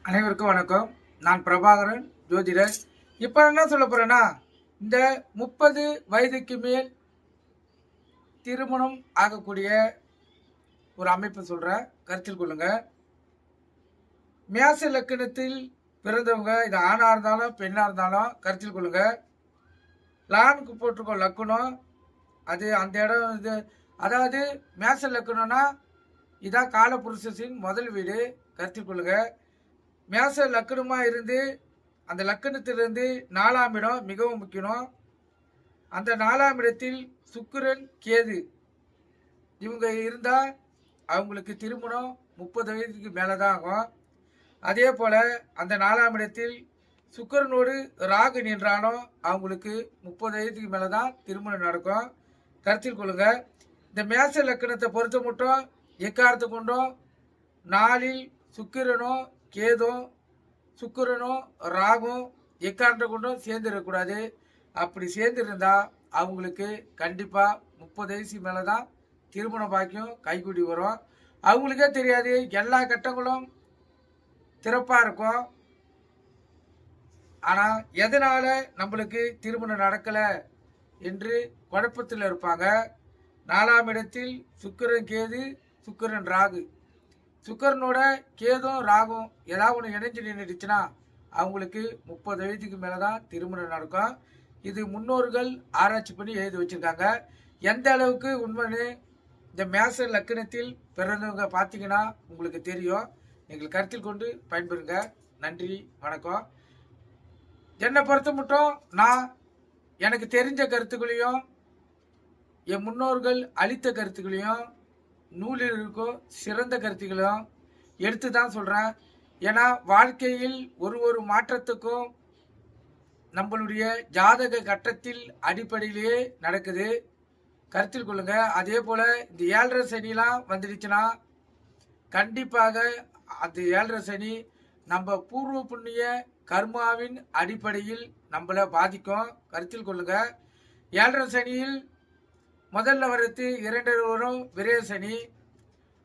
அனைவருக்கும் வணக்கம். நான் பிரபாகரன், ஜோதிடர். இப்போ என்ன சொல்ல போறேன்னா, இந்த 30 வயதுக்கு மேல் திருமணம் ஆகக்கூடிய ஒரு அமைப்பு சொல்கிறேன், கருத்தில் கொள்ளுங்க. மேச லக்கணத்தில் பிறந்தவங்க, இது ஆணாக இருந்தாலும் பெண்ணாக இருந்தாலும் கருத்தில் கொள்ளுங்க. லானுக்கு போட்டிருக்கோம் லக்கணம், அது அந்த இடம் இது. அதாவது மேச லக்கணம்னா இதான் காலபுருஷத்தின் முதல் வீடு, கருத்தில் கொள்ளுங்க. மேச லக்கணமாக இருந்து அந்த லக்கணத்திலிருந்து 4ஆம் இடம் மிகவும் முக்கியம். அந்த 4ஆம் இடத்தில் சுக்கிரன் கேது இவங்க இருந்தால் அவங்களுக்கு திருமணம் 30 வயதுக்கு மேலே தான் ஆகும். அதே போல் அந்த 4ஆம் இடத்தில் சுக்கிரனோடு ராகு நின்றாலும் அவங்களுக்கு 30 வயதுக்கு மேலே தான் திருமணம் நடக்கும், கருத்தில் கொள்ளுங்க. இந்த மேச லக்கணத்தை பொறுத்த மட்டும் எக்காரத்தை கொண்டும் 4இல் சுக்கிரனும் கேதும் சுக்கிரனும் ராகும் எக்காரத்தை கொண்டும் சேர்ந்துடக்கூடாது. அப்படி சேர்ந்துருந்தா அவங்களுக்கு கண்டிப்பாக 30 வயசு மேலே தான் திருமண பாக்கியம் கைக்கூடி வரும். அவங்களுக்கே தெரியாது, எல்லா கட்டங்களும் திறப்பாக இருக்கும். ஆனால் எதனால் நம்மளுக்கு திருமணம் நடக்கலை என்று குழப்பத்தில் இருப்பாங்க. 4ஆம் இடத்தில் சுக்கிரன் கேது, சுக்கிரன் ராகு. சுக்கிரனோட கேதும் ராகும் ஏதாவது ஒன்று இணைஞ்சு நின்றுச்சுன்னா அவங்களுக்கு 30 வயதுக்கு மேலே தான் திருமணம் நடக்கும். இது முன்னோர்கள் ஆராய்ச்சி பண்ணி எழுதி வச்சுருக்காங்க. எந்த அளவுக்கு உண்மைன்னு இந்த மேச லக்கணத்தில் பிறந்தவங்க பார்த்தீங்கன்னா உங்களுக்கு தெரியும். நீங்கள் கருத்தில் கொண்டு பயன்பெறுங்க. நன்றி, வணக்கம். என்னை பொறுத்த மட்டும் நான் எனக்கு தெரிஞ்ச கருத்துக்களையும் என் முன்னோர்கள் அளித்த கருத்துக்களையும் நூலில் இருக்கும் சிறந்த கருத்துக்களையும் எடுத்து தான் சொல்கிறேன். ஏன்னா வாழ்க்கையில் ஒரு மாற்றத்துக்கும் நம்மளுடைய ஜாதக கட்டத்தில் அடிப்படையிலேயே நடக்குது, கருத்தில் கொள்ளுங்க. அதே போல் இந்த 7.5 சனிலாம் வந்துடுச்சுன்னா கண்டிப்பாக அந்த 7.5 சனி நம்ம பூர்வ புண்ணிய கர்மாவின் அடிப்படையில் நம்மளை பாதிக்கும், கருத்தில் கொள்ளுங்க. 7.5 சனியில் முதல்ல வரது 2 வரும் விரய சனி,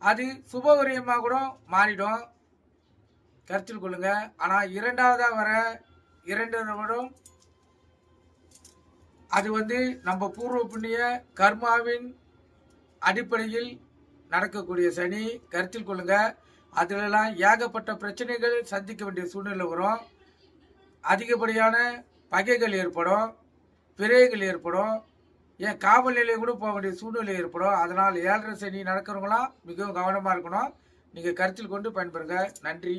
அது சுபவிரயமாக கூட மாறிடும், கருத்தில் கொள்ளுங்க. ஆனால் 2ஆவதாக வர 2 வரும் அது நம்ம பூர்வ புண்ணிய கர்மாவின் அடிப்படையில் நடக்கக்கூடிய சனி, கருத்தில் கொள்ளுங்க. அதிலெல்லாம் ஏகப்பட்ட பிரச்சனைகள் சந்திக்க வேண்டிய சூழ்நிலை வரும். அதிகப்படியான பகைகள் ஏற்படும், பிறைகள் ஏற்படும், ஏன் காவல் நிலையம் கூட போக வேண்டிய சூழ்நிலை ஏற்படும். அதனால் 7.5 சனி நடக்கிறவங்களாம் மிகவும் கவனமாக இருக்கணும். நீங்கள் கருத்தில் கொண்டு பயன்பெறுங்க. நன்றி.